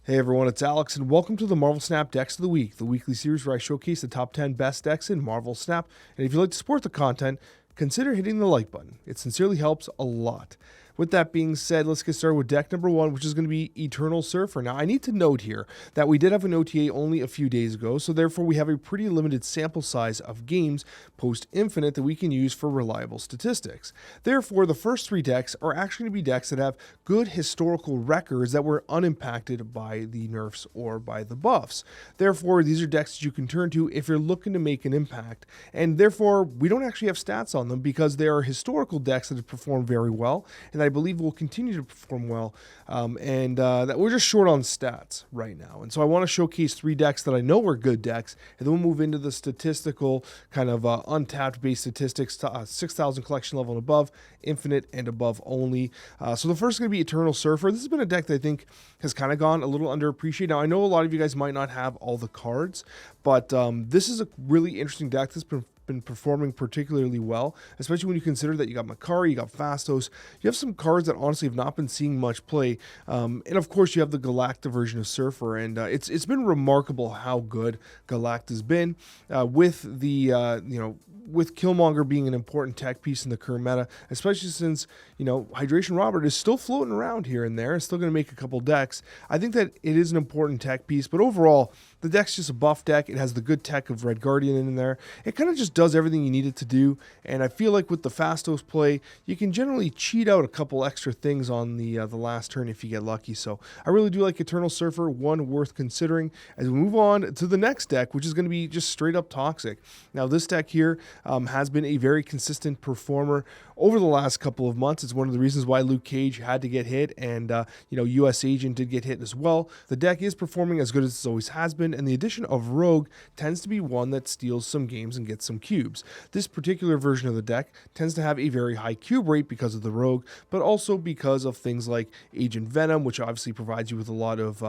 Hey everyone, it's Alex, and welcome to the Marvel Snap Decks of the Week, the weekly series where I showcase the top 10 best decks in Marvel Snap. And if you'd like to support the content, consider hitting the like button. It sincerely helps a lot. With that being said, let's get started with deck number one, which is going to be Eternal Surfer. Now, I need to note here that we did have an OTA only a few days ago, so therefore we have a pretty limited sample size of games post-infinite that we can use for reliable statistics. Therefore, the first three decks are actually going to be decks that have good historical records that were unimpacted by the nerfs or by the buffs. Therefore, these are decks that you can turn to if you're looking to make an impact, and therefore, we don't actually have stats on them because they are historical decks that have performed very well, and I believe will continue to perform well, that we're just short on stats right now. And so I want to showcase three decks that I know are good decks, and then we'll move into the statistical kind of untapped base statistics to 6,000 collection level and above, infinite and above only. So the first is going to be Eternal Surfer. This has been a deck that I think has kind of gone a little underappreciated. Now, I know a lot of you guys might not have all the cards, but this is a really interesting deck that's been performing particularly well, especially when you consider that you got Makari, you got Fastos, you have some cards that honestly have not been seeing much play, and of course you have the Galacta version of Surfer, and it's been remarkable how good Galacta's been, with the with Killmonger being an important tech piece in the current meta, especially since, Hydration Robert is still floating around here and there and still going to make a couple decks. I think that it is an important tech piece, but overall, the deck's just a buff deck. It has the good tech of Red Guardian in there. It kind of just does everything you need it to do, and I feel like with the Fastos play, you can generally cheat out a couple extra things on the last turn if you get lucky. So I really do like Eternal Surfer, one worth considering. As we move on to the next deck, which is going to be just straight up toxic. Now, this deck here has been a very consistent performer over the last couple of months. It's one of the reasons why Luke Cage had to get hit, and US Agent did get hit as well. The deck is performing as good as it always has been, and the addition of Rogue tends to be one that steals some games and gets some cubes. This particular version of the deck tends to have a very high cube rate because of the Rogue, but also because of things like Agent Venom, which obviously provides you with a lot of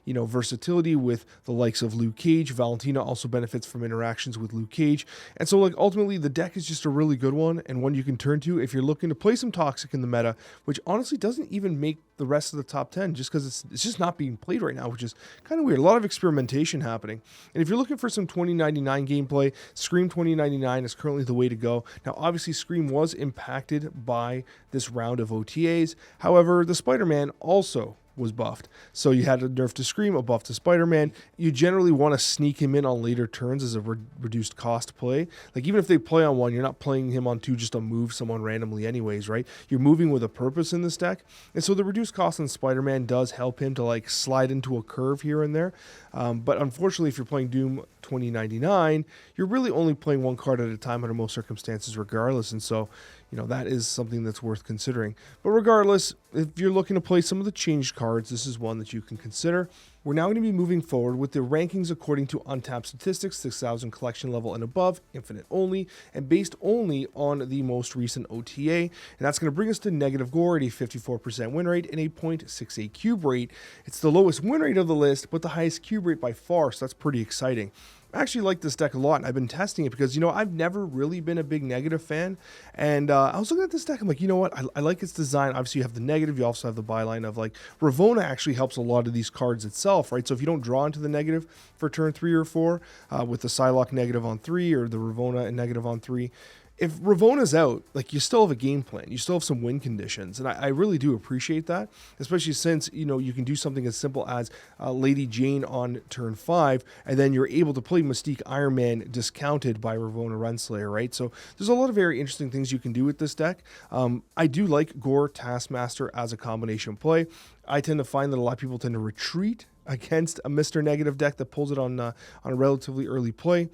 versatility with the likes of Luke Cage. Valentina also benefits from interactions with Luke Cage, and so ultimately the deck is just a really good one, and one you can turn to if you're looking to play some Toxic in the meta, which honestly doesn't even make the rest of the top 10 just because it's just not being played right now, which is kind of weird. A lot of experimentation happening. And if you're looking for some 2099 gameplay, Scream 2099 is currently the way to go. Now, obviously, Scream was impacted by this round of OTAs. However, the Spider-Man also was buffed. So you had a nerf to Scream, a buff to Spider-Man. You generally want to sneak him in on later turns as a reduced cost play. Even if they play on one, you're not playing him on two just to move someone randomly anyways, right? You're moving with a purpose in this deck. And so the reduced cost on Spider-Man does help him to slide into a curve here and there. But unfortunately, if you're playing Doom 2099, you're really only playing one card at a time under most circumstances regardless. And so, that is something that's worth considering. But regardless, if you're looking to play some of the changed cards, this is one that you can consider. We're now going to be moving forward with the rankings according to untapped statistics, 6,000 collection level and above, infinite only, and based only on the most recent OTA. And that's going to bring us to negative gore at a 54% win rate and a 0.68 cube rate. It's the lowest win rate of the list, but the highest cube rate by far, so that's pretty exciting. I actually like this deck a lot, and I've been testing it because, I've never really been a big negative fan, and I was looking at this deck, I'm like, you know what, I like its design. Obviously, you have the negative, you also have the byline of, Ravonna actually helps a lot of these cards itself, right? So if you don't draw into the negative for turn 3 or 4, with the Psylocke negative on 3, or the Ravonna negative on 3, if Ravonna's out, you still have a game plan. You still have some win conditions. And I really do appreciate that, especially since, you can do something as simple as Lady Jane on turn 5, and then you're able to play Mystique Iron Man discounted by Ravonna Renslayer, right? So there's a lot of very interesting things you can do with this deck. I do like Gore Taskmaster as a combination play. I tend to find that a lot of people tend to retreat against a Mr. Negative deck that pulls it on a relatively early play.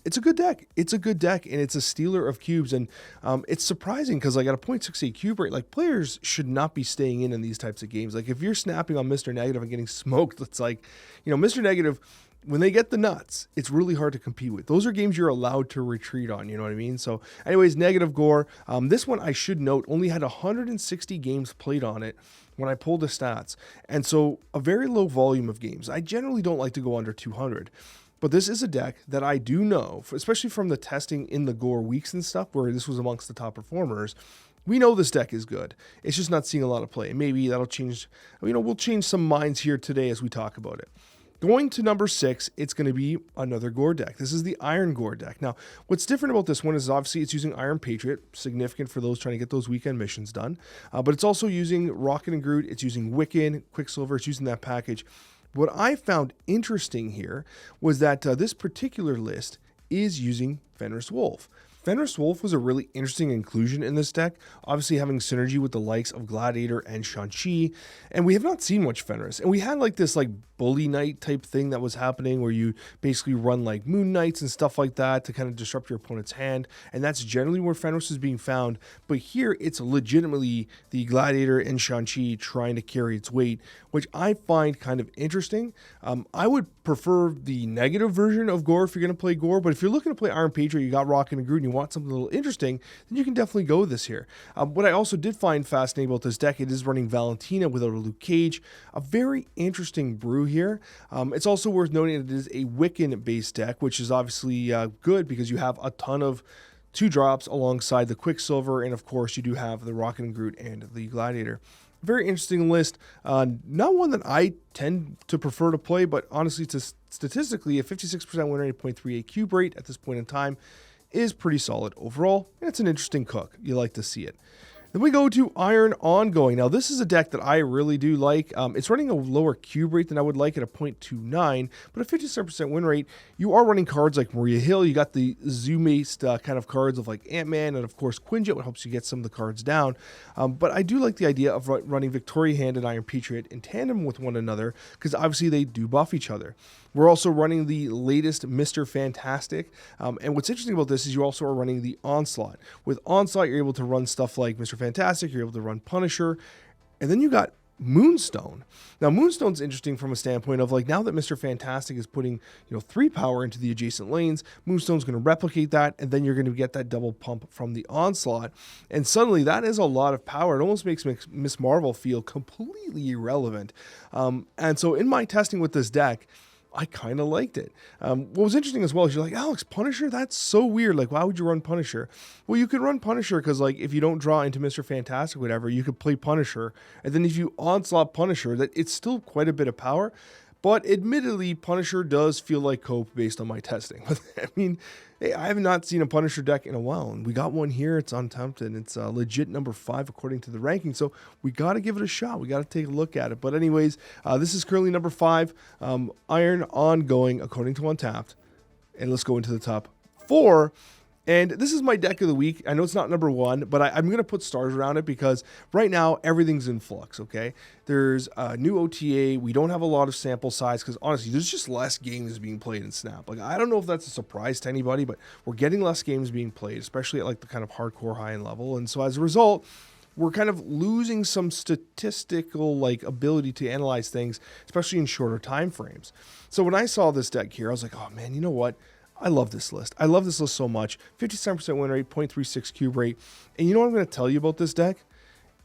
It's a good deck. It's a good deck, and it's a stealer of cubes. And it's surprising because, at a 0.68 cube rate, players should not be staying in these types of games. If you're snapping on Mr. Negative and getting smoked, it's Mr. Negative, when they get the nuts, it's really hard to compete with. Those are games you're allowed to retreat on, you know what I mean? So anyways, Negative Gore. This one, I should note, only had 160 games played on it when I pulled the stats. And so a very low volume of games. I generally don't like to go under 200. But this is a deck that I do know, especially from the testing in the Gore weeks and stuff, where this was amongst the top performers, We know this deck is good. It's just not seeing a lot of play. Maybe that'll change. We'll change some minds here today as we talk about it. Going to number 6, it's going to be another Gore deck. This is the Iron Gore deck. Now, what's different about this one is obviously it's using Iron Patriot, significant for those trying to get those weekend missions done. But it's also using Rocket and Groot. It's using Wiccan, Quicksilver. It's using that package. What I found interesting here was that this particular list is using Fenris Wolf. Fenris Wolf was a really interesting inclusion in this deck, obviously having synergy with the likes of Gladiator and Shang-Chi, and we have not seen much Fenris. And we had like this like Bully Knight type thing that was happening where you basically run like Moon Knights and stuff like that to kind of disrupt your opponent's hand, and that's generally where Fenris is being found. But here it's legitimately the Gladiator and Shang-Chi trying to carry its weight, which I find kind of interesting. I would prefer the negative version of Gore if you're going to play Gore, but if you're looking to play Iron Patriot, you got Rocket and Groot, and you want something a little interesting, then you can definitely go with this here. What I also did find fascinating about this deck, it is running Valentina without a Luke Cage, a very interesting brew here. It's also worth noting that it is a Wiccan-based deck, which is obviously good because you have a ton of 2-drops alongside the Quicksilver, and of course you do have the Rocket and Groot and the Gladiator. Very interesting list. Not one that I tend to prefer to play, but honestly, statistically, a 56% win rate, 0.38 cube rate at this point in time is pretty solid overall, and it's an interesting cook. You like to see it. Then we go to Iron Ongoing. Now, this is a deck that I really do like. It's running a lower cube rate than I would like at a 0.29, but a 57% win rate. You are running cards like Maria Hill. You got the Zoom-based kind of cards of like Ant-Man, and of course Quinjet, which helps you get some of the cards down. But I do like the idea of running Victoria Hand and Iron Patriot in tandem with one another, because obviously they do buff each other. We're also running the latest Mr. Fantastic. And what's interesting about this is you also are running the Onslaught. With Onslaught, you're able to run stuff like Mr. Fantastic, you're able to run Punisher, and then you got Moonstone. Now, Moonstone's interesting from a standpoint of like now that Mr. Fantastic is putting 3 power into the adjacent lanes, Moonstone's going to replicate that, and then you're going to get that double pump from the Onslaught, and suddenly that is a lot of power. It almost makes Miss Marvel feel completely irrelevant. And so in my testing with this deck, I kind of liked it. What was interesting as well is you're like, Alex, Punisher? That's so weird. Like, why would you run Punisher? Well, you could run Punisher because, like, if you don't draw into Mr. Fantastic, whatever, you could play Punisher. And then if you onslaught Punisher, that it's still quite a bit of power. But admittedly, Punisher does feel like cope based on my testing. I mean, hey, I have not seen a Punisher deck in a while, and we got one here. It's untapped, and it's legit number 5 according to the ranking. So we got to give it a shot. We got to take a look at it. But anyways, this is currently number 5, Iron Ongoing according to Untapped. And let's go into the top 4. And this is my deck of the week. I know it's not number 1, but I'm going to put stars around it because right now everything's in flux, okay? There's a new OTA. We don't have a lot of sample size because honestly, there's just less games being played in Snap. Like, I don't know if that's a surprise to anybody, but we're getting less games being played, especially at like the kind of hardcore high-end level. And so as a result, we're kind of losing some statistical like ability to analyze things, especially in shorter time frames. So when I saw this deck here, I was like, oh man, you know what? I love this list. I love this list so much. 57% win rate, 0.36 cube rate. And you know what I'm going to tell you about this deck?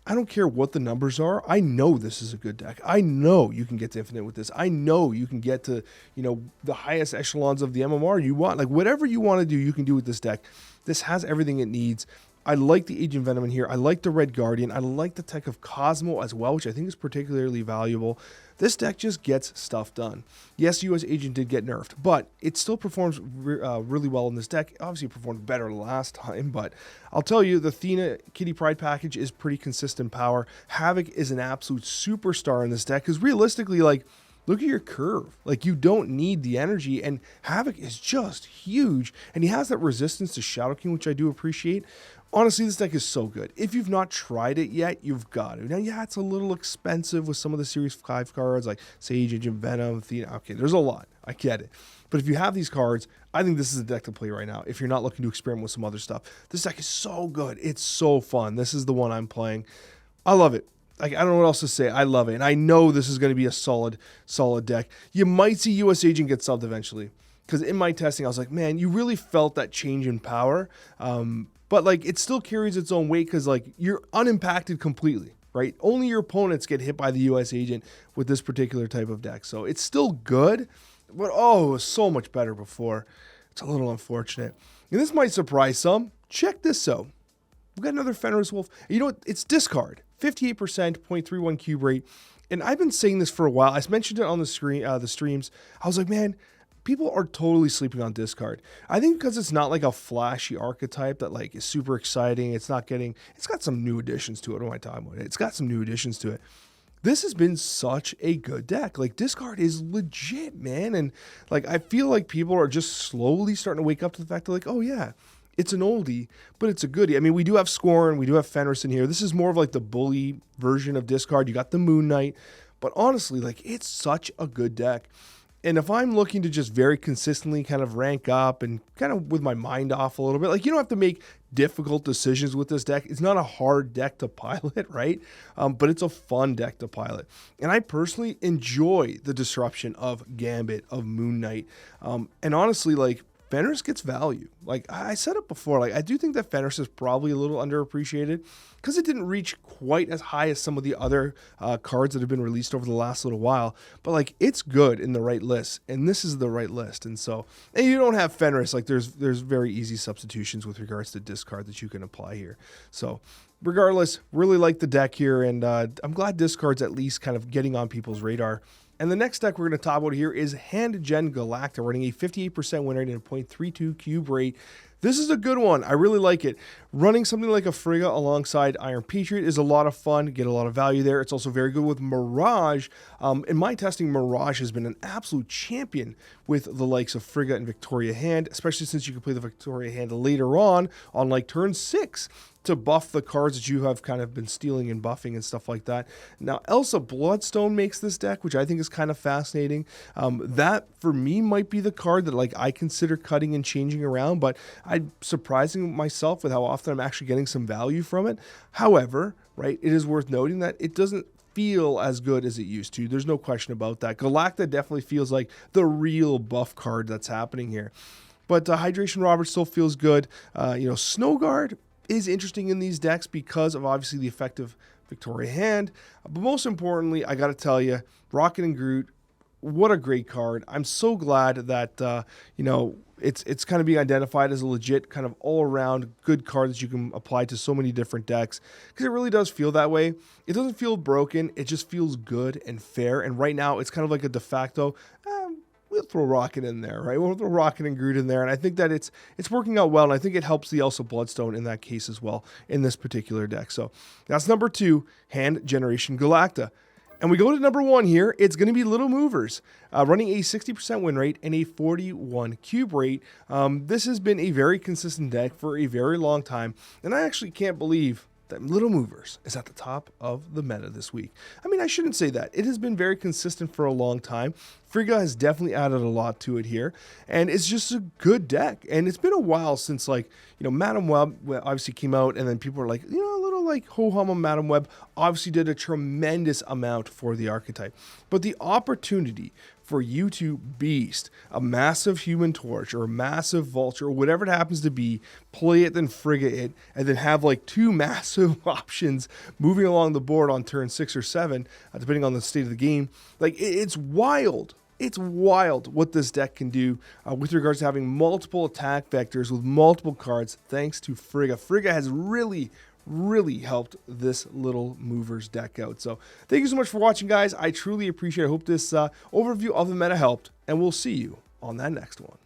I don't care what the numbers are. I know this is a good deck. I know you can get to Infinite with this. I know you can get to, the highest echelons of the MMR you want. Like, whatever you want to do, you can do with this deck. This has everything it needs. I like the Agent Venom in here. I like the Red Guardian. I like the tech of Cosmo as well, which I think is particularly valuable. This deck just gets stuff done. Yes, US Agent did get nerfed, but it still performs really well in this deck. Obviously, it performed better last time, but I'll tell you, the Athena Kitty Pryde package is pretty consistent power. Havoc is an absolute superstar in this deck because realistically, like, look at your curve. Like, you don't need the energy, and Havoc is just huge, and he has that resistance to Shadow King, which I do appreciate. Honestly, this deck is so good. If you've not tried it yet, you've got to. Now, yeah, it's a little expensive with some of the Series 5 cards, like Sage, Agent Venom, Athena. Okay, there's a lot. I get it. But if you have these cards, I think this is a deck to play right now. If you're not looking to experiment with some other stuff, this deck is so good. It's so fun. This is the one I'm playing. I love it. Like, I don't know what else to say. I love it. And I know this is going to be a solid deck. You might see US Agent get subbed eventually. Because in my testing, I was like, man, you really felt that change in power. But, like, it still carries its own weight because, like, you're unimpacted completely, right? Only your opponents get hit by the US Agent with this particular type of deck. So it's still good, but, oh, it was so much better before. It's a little unfortunate. And this might surprise some. Check this out. We've got another Fenris Wolf. You know what? It's discard. 58%, 0.31 cube rate. And I've been saying this for a while. I mentioned it on the screen, the streams. I was like, man, people are totally sleeping on discard. I think because it's not like a flashy archetype that like is super exciting. It's got some new additions to it. What am I talking about? It's got some new additions to it. This has been such a good deck. Like, discard is legit, man. And like, I feel like people are just slowly starting to wake up to the fact that like, oh yeah, it's an oldie, but it's a goodie. I mean, we do have Scorn, we do have Fenris in here. This is more of like the bully version of discard. You got the Moon Knight, but honestly, like, it's such a good deck. And if I'm looking to just very consistently kind of rank up and kind of with my mind off a little bit, like, you don't have to make difficult decisions with this deck. It's not a hard deck to pilot, right? But it's a fun deck to pilot. And I personally enjoy the disruption of Gambit, of Moon Knight. And honestly, like, Fenris gets value. Like I said it before, like I do think that Fenris is probably a little underappreciated because it didn't reach quite as high as some of the other cards that have been released over the last little while. But like, it's good in the right list, and this is the right list. And so, and you don't have Fenris, like there's very easy substitutions with regards to discard that you can apply here. So regardless, really like the deck here, and I'm glad discard's at least kind of getting on people's radar. And the next deck we're going to talk about here is Hand Gen Galacta, running a 58% win rate and a 0.32 cube rate. This is a good one. I really like it. Running something like a Frigga alongside Iron Patriot is a lot of fun. Get a lot of value there. It's also very good with Mirage. In my testing, Mirage has been an absolute champion with the likes of Frigga and Victoria Hand, especially since you can play the Victoria Hand later on like turn 6 to buff the cards that you have kind of been stealing and buffing and stuff like that. Now, Elsa Bloodstone makes this deck, which I think is kind of fascinating. That, for me, might be the card that like I consider cutting and changing around, but I'm surprising myself with how often I'm actually getting some value from it. However, right, it is worth noting that it doesn't feel as good as it used to. There's no question about that. Galacta definitely feels like the real buff card that's happening here. But Hydration Robert still feels good. Snowguard is interesting in these decks because of obviously the effect of Victoria Hand. But most importantly, I got to tell you, Rocket and Groot, what a great card. I'm so glad that, it's kind of being identified as a legit kind of all-around good card that you can apply to so many different decks, because it really does feel that way. It doesn't feel broken. It just feels good and fair. And right now, it's kind of like a de facto, we'll throw Rocket in there, right? We'll throw Rocket and Groot in there, and I think that it's working out well, and I think it helps the Elsa Bloodstone in that case as well in this particular deck. So that's number 2, Hand Generation Galacta. And we go to number 1 here. It's going to be Little Movers, running a 60% win rate and a 41 cube rate. This has been a very consistent deck for a very long time, and I actually can't believe that Little Movers is at the top of the meta this week. I mean, I shouldn't say that. It has been very consistent for a long time. Frigga has definitely added a lot to it here, and it's just a good deck. And it's been a while since, like, Madam Web obviously came out, and then people were like, a little like ho-hum on Madam Web obviously did a tremendous amount for the archetype. But the opportunity for you to beast a massive Human Torch or a massive Vulture or whatever it happens to be, play it, then Frigga it, and then have like 2 massive options moving along the board on turn 6 or 7, depending on the state of the game. Like, it's wild. It's wild what this deck can do with regards to having multiple attack vectors with multiple cards thanks to Frigga. Frigga has really helped this Little Movers deck out. So thank you so much for watching, guys. I truly appreciate it. I hope this overview of the meta helped, and we'll see you on that next one.